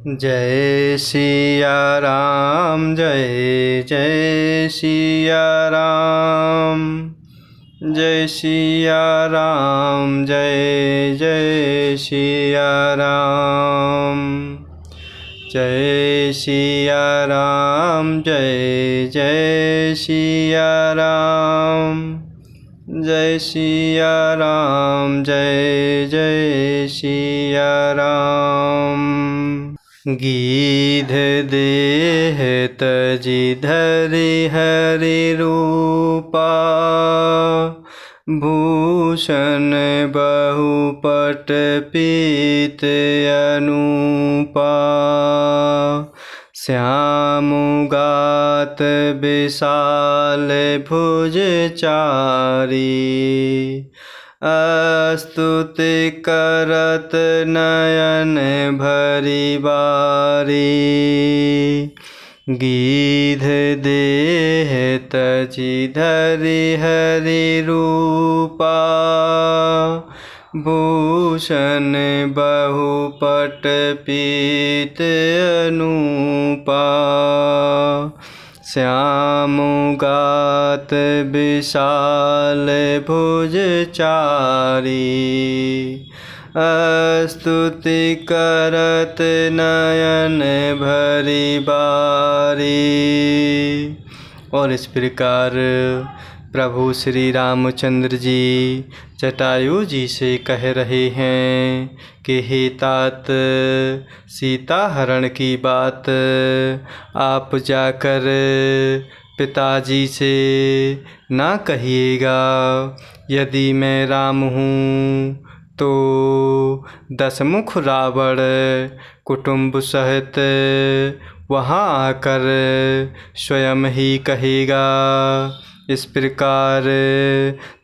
जय सिया राम जय जय सिया राम। जय सिया राम जय जय सिया राम। जय सिया राम जय जय सिया राम। जय सिया राम जय जय सिया राम। गीध देह तजि धरि हरि रूपा। भूषण बहुपट पीत अनूपा। श्याम गात विशाल भुज चारी। स्तुति करत नयन भरि बारी। गीध देह तजि धरि हरि रूपा। भूषण बहुपट पीत अनूपा। श्याम गात विशाल भुज चारी। स्तुति करत नयन भरि बारी। और इस प्रकार प्रभु श्री रामचंद्र जी जटायु जी से कह रहे हैं कि हे तात, सीता हरण की बात आप जाकर पिताजी से ना कहिएगा। यदि मैं राम हूँ तो दशमुख रावण कुटुंब सहित वहाँ आकर स्वयं ही कहेगा। इस प्रकार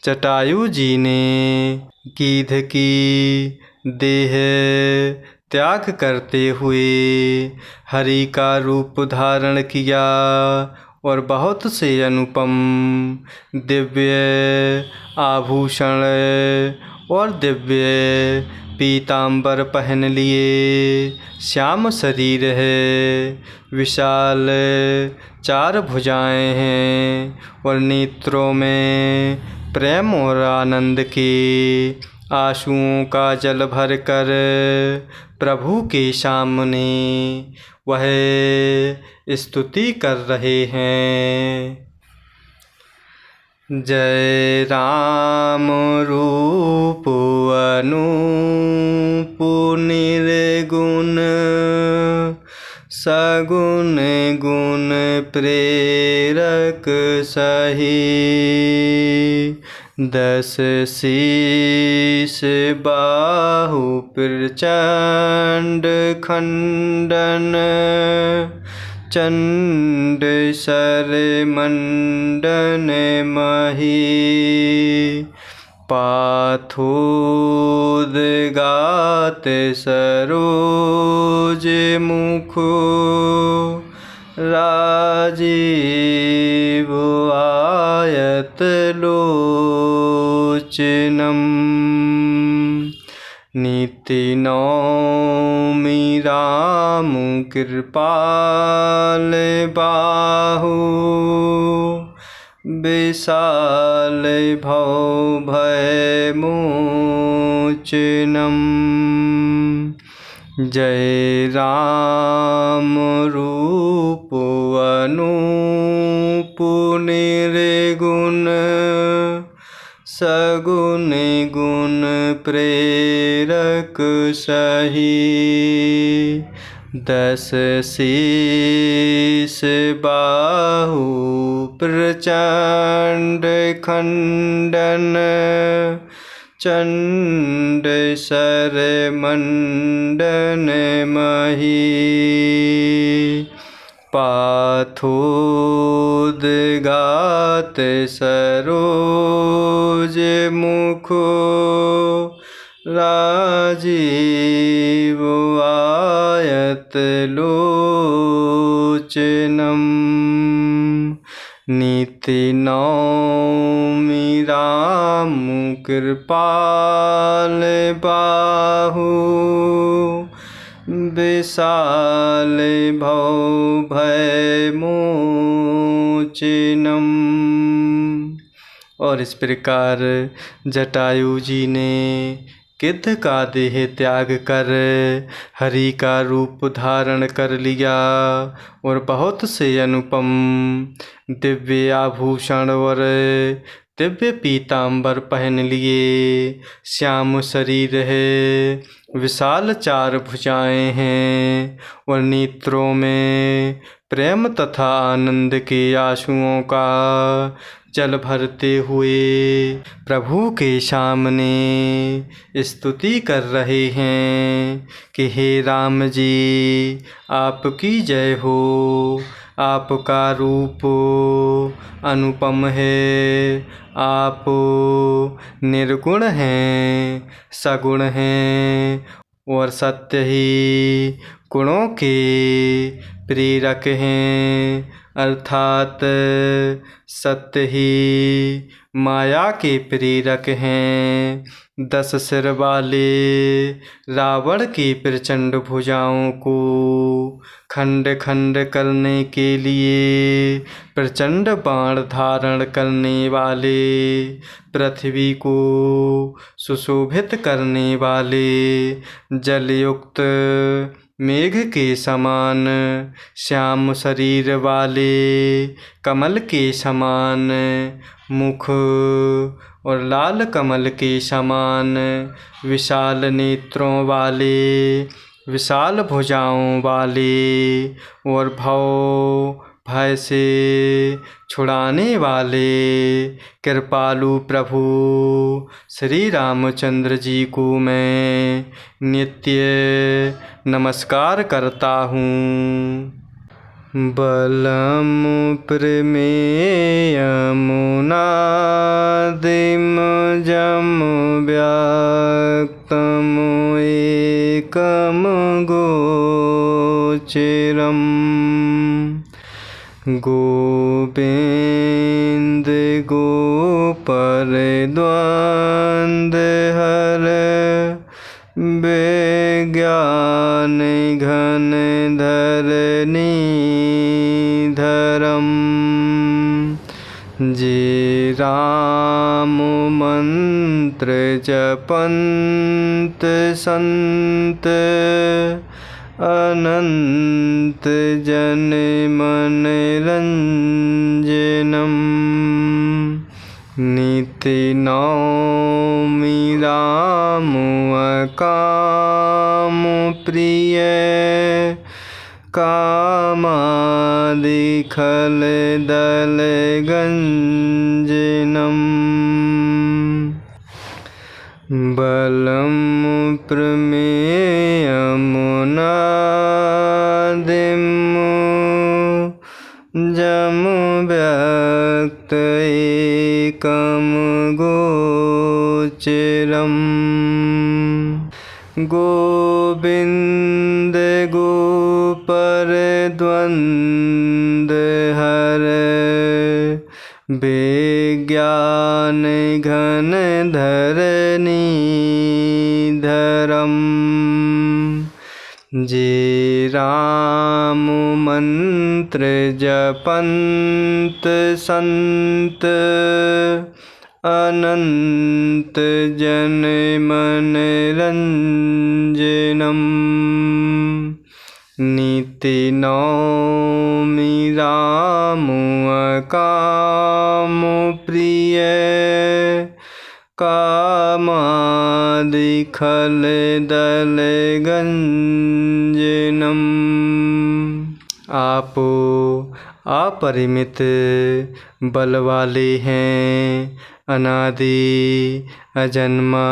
जटायु जी ने गीध की देह त्याग करते हुए हरि का रूप धारण किया और बहुत से अनुपम दिव्य आभूषण और दिव्य पीतांबर पहन लिए। श्याम शरीर है, विशाल चार भुजाएं हैं और नेत्रों में प्रेम और आनंद के आंसुओं का जल भरकर प्रभु के सामने वह स्तुति कर रहे हैं। जय राम रूप अनूप निर्गुण। सगुण गुण प्रेरक सही। दस शीस बाहु प्रचंड खंडन। चंड सर मंडन मही। पाथोदगात सरोज मुख। राजीव आयत लोचनम। नित्य नौमि राम कृपाल बाहु। विशाल भव भय मोचनम। जय राम रूप अनूप निर्गुण। सगुण गुण प्रेरक सही। दस शीस बाहु प्रचंड खंडन। चंड सर मंडन मही। पाथोदगात सरोज मुख। राजीव आयत लोचनम। नित्य नौमि राम कृपाल बाहु। विशाल भव भय मोचनम। और इस प्रकार जटायु जी ने गिद्ध का देह त्याग कर हरि का रूप धारण कर लिया और बहुत से अनुपम दिव्य आभूषण और दिव्य पीताम्बर पहन लिए। श्याम शरीर है, विशाल चार भुजाएं हैं और नेत्रों में प्रेम तथा आनंद के आंसुओं का जल भरते हुए प्रभु के सामने स्तुति कर रहे हैं कि हे राम जी, आपकी जय हो। आपका रूप अनुपम है, आप निर्गुण हैं, सगुण हैं और सत्य ही गुणों के प्रेरक हैं, अर्थात सत्य ही माया के प्रेरक हैं। 10 सिर वाले रावण की प्रचंड भुजाओं को खंड खंड करने के लिए प्रचंड बाण धारण करने वाले, पृथ्वी को सुशोभित करने वाले, जलयुक्त मेघ के समान श्याम शरीर वाले, कमल के समान मुख और लाल कमल के समान विशाल नेत्रों वाले, विशाल भुजाओं वाले और भव भय से छुड़ाने वाले कृपालु प्रभु श्री रामचंद्र जी को मैं नित्य नमस्कार करता हूँ। बलम प्रमेय मुनादिम जम व्याक्तम एकम गोचरम। गोविंद गोपर द्वंद हर विज्ञान घन धरनी धरम। जे राम मंत्र जपंत संत अनंत जन मन रंजनम। नित्य नौमि राम अकाम प्रिय कामादिखल दल गंजनम। बलम प्रमेय मुनादिम जम व्यक्त एकम गोचरम। गोविंद गोपर द्वंद हर विज्ञान घन धरनी धरम। जे राम मंत्र जपंत संत अनंत जन मन रंजनम। नित्य नौमि राम अकाम प्रिय कामादिखल दल गंजनम। आप अपरिमित बल वाले हैं, अनादि अजन्मा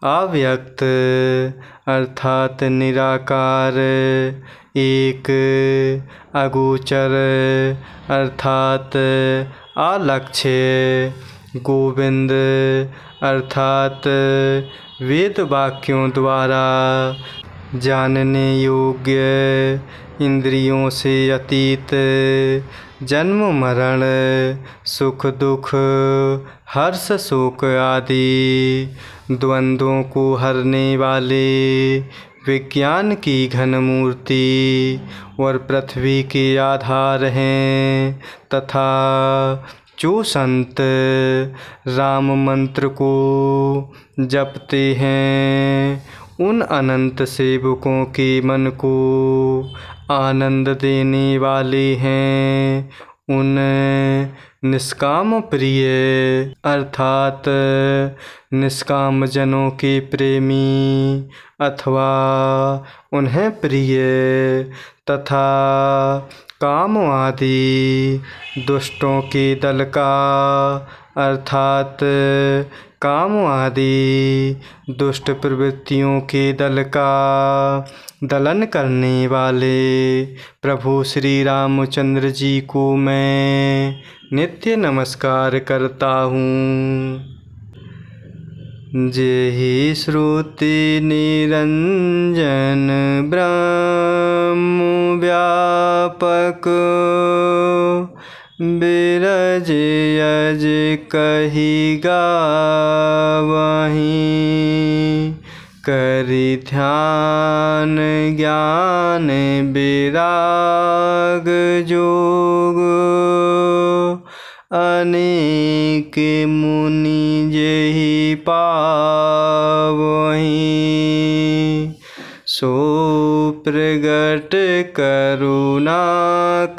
अव्यक्त अर्थात निराकार, एक अगोचर अर्थात अलक्ष्य, गोविंद अर्थात वेद वाक्यों द्वारा जानने योग्य, इंद्रियों से अतीत, जन्म मरण सुख दुख हर्ष शोक आदि द्वंद्वों को हरने वाले, विज्ञान की घन मूर्ति और पृथ्वी के आधार हैं, तथा जो संत राम मंत्र को जपते हैं उन अनंत सेवकों के मन को आनंद देने वाले हैं। उन निष्काम प्रिय अर्थात निष्काम जनों के प्रेमी अथवा उन्हें प्रिय तथा काम आदि दुष्टों के दल का अर्थात काम आदि दुष्ट प्रवृत्तियों के दल का दलन करने वाले प्रभु श्री रामचंद्र जी को मैं नित्य नमस्कार करता हूँ। जेहि श्रुति निरंजन ब्रह्म व्यापक बिरज यज कहि गावहीं। करि ध्यान ज्ञान विराग जोग अनेक मुनि जेहि पावहीं। सो प्रगट करुणा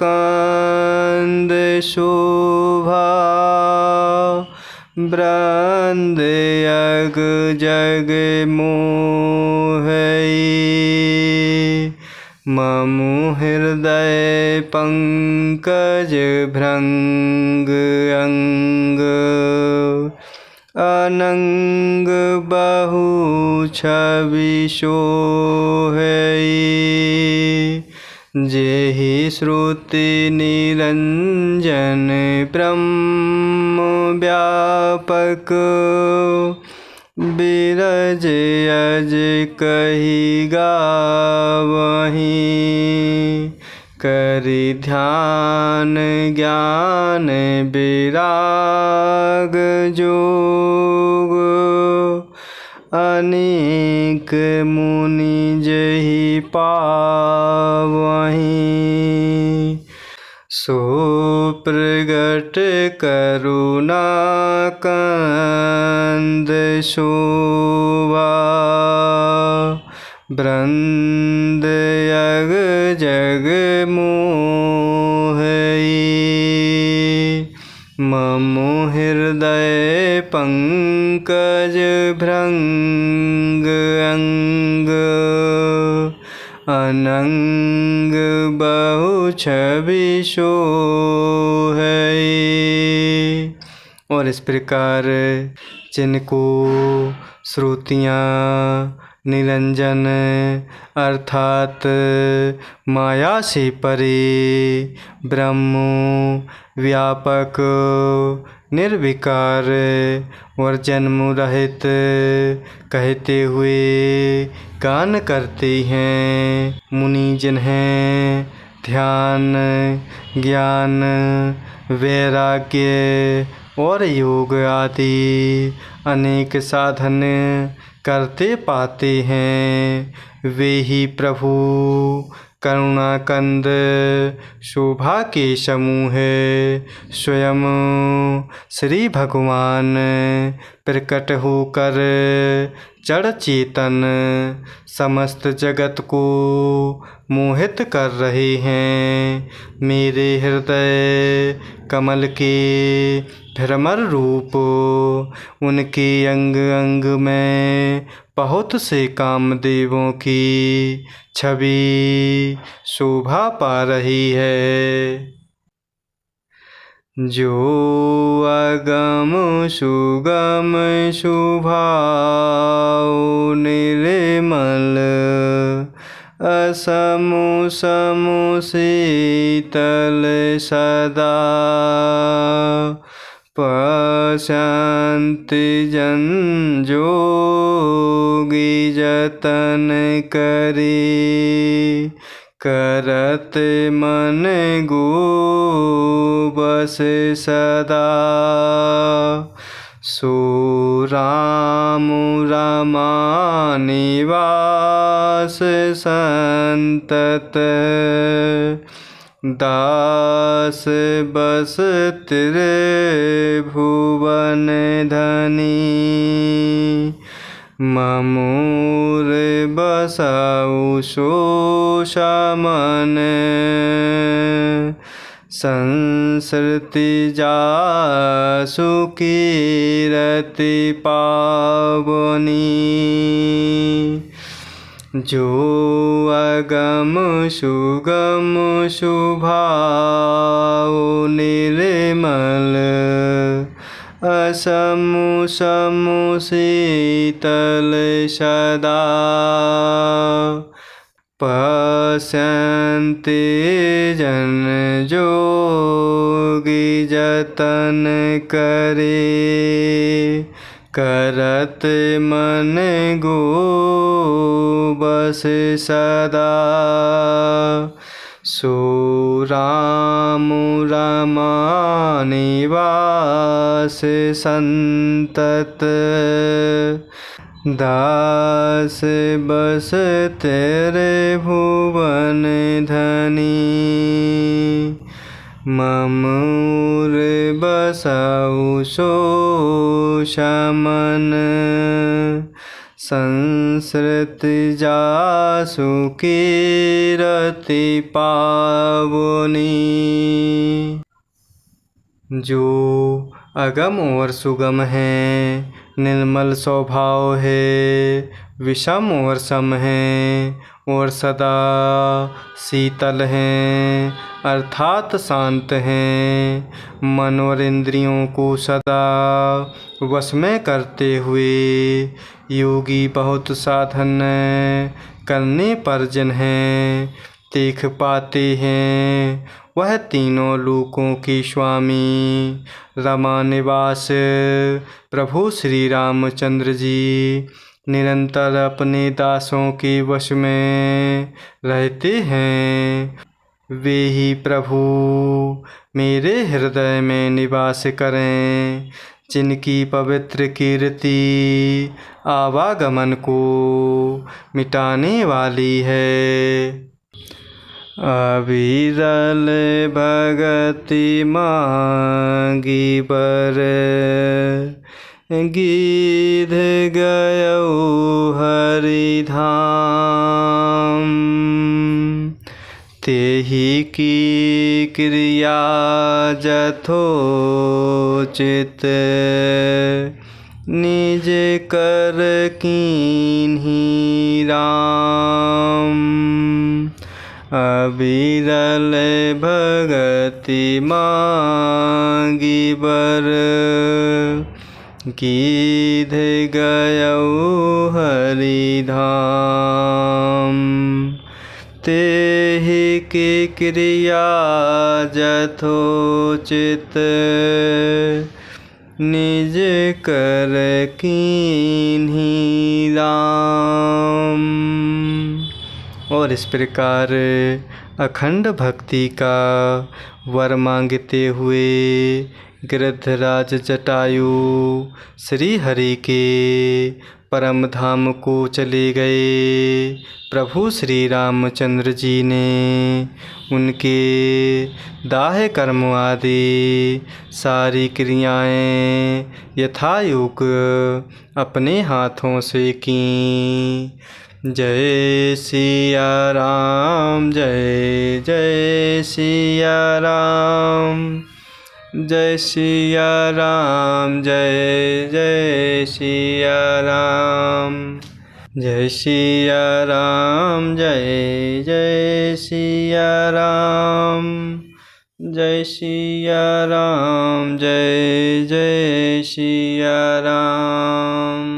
कंद शोभा ब्रंद यग जग मोहई। ममु हृदय पंकज भृंग अंग अनंग बहु छवि सोहई। जेहि श्रुति निरंजन ब्रह्म व्यापक बिरज यज कहि गावहीं। करि ध्यान ज्ञान विराग जोग अनेक मुनि जेहि पावहीं। सो प्रगट करुणा कंद शोभा ब्रंद यग जग मोहई। ममु हृदय पंकज भृंग अंग अनंग बहु छवि सोहई। और इस प्रकार जिनको श्रुतियाँ निरंजन अर्थात माया से परे ब्रह्म व्यापक निर्विकार और जन्म रहित कहते हुए गान करते हैं। मुनि जिन्हें ध्यान ज्ञान वैराग्य और योग आदि अनेक साधन करते पाते हैं, वे ही प्रभु करुणाकंद शोभा के समूह स्वयं श्री भगवान प्रकट होकर जड़ चेतन समस्त जगत को मोहित कर रहे हैं। मेरे हृदय कमल के भ्रमर रूप उनके अंग अंग में बहुत से कामदेवों की छवि शोभा पा रही है। जो अगम सुगम शुभाओ निर्मल असमो समो शीतल सदा पश्यन्ति जन जोगी जतन करी करत मन गो बस सदा सुराम रमानिवास संतत दास बस त्रिभुवन धनी ममूर बसाऊ शोषमन संसृति जासु कीरति पावनी जो अगम सुगम शुभाओ निर्मल असमु समु शीतल सदा पश्यन्ति जन जोगी जतन करे करत मन गो बस सदा सो राम रमानिवास संतत दास बस तेरे भुवन धनी ममूर बसाऊ शोषमन संसृति जासु कीरति पावनी। जो अगम और सुगम है, निर्मल स्वभाव है, विषम और सम है और सदा शीतल हैं अर्थात शांत हैं। मन और इंद्रियों को सदा वश में करते हुए योगी बहुत साधन करने पर जिन्हें देख पाते हैं वह तीनों लोकों के स्वामी रमा निवास प्रभु श्री रामचंद्र जी निरंतर अपने दासों के वश में रहते हैं। वे ही प्रभु मेरे हृदय में निवास करें, जिनकी पवित्र कीर्ति आवागमन को मिटाने वाली है। अविरल भगति मांगी बर गीध गयो हरि धाम। तेहि की क्रिया जथोचित निज कर कीन्ही राम। अविरल भगति मांगी बर गीध गयो हरि धाम। तेहि की क्रिया जथोचित निज कर कीन्ही राम। और इस प्रकार अखंड भक्ति का वर मांगते हुए गिरधराज जटायु श्री हरि के परम धाम को चले गए। प्रभु श्री रामचंद्र जी ने उनके दाह कर्म आदि सारी क्रियाएं यथायोग अपने हाथों से की। जय सिया राम, जय जय सिया राम, जय सिया राम, जय जय सिया राम, जय सिया राम, जय जय सिया राम, जय सिया राम, जय जय सिया राम।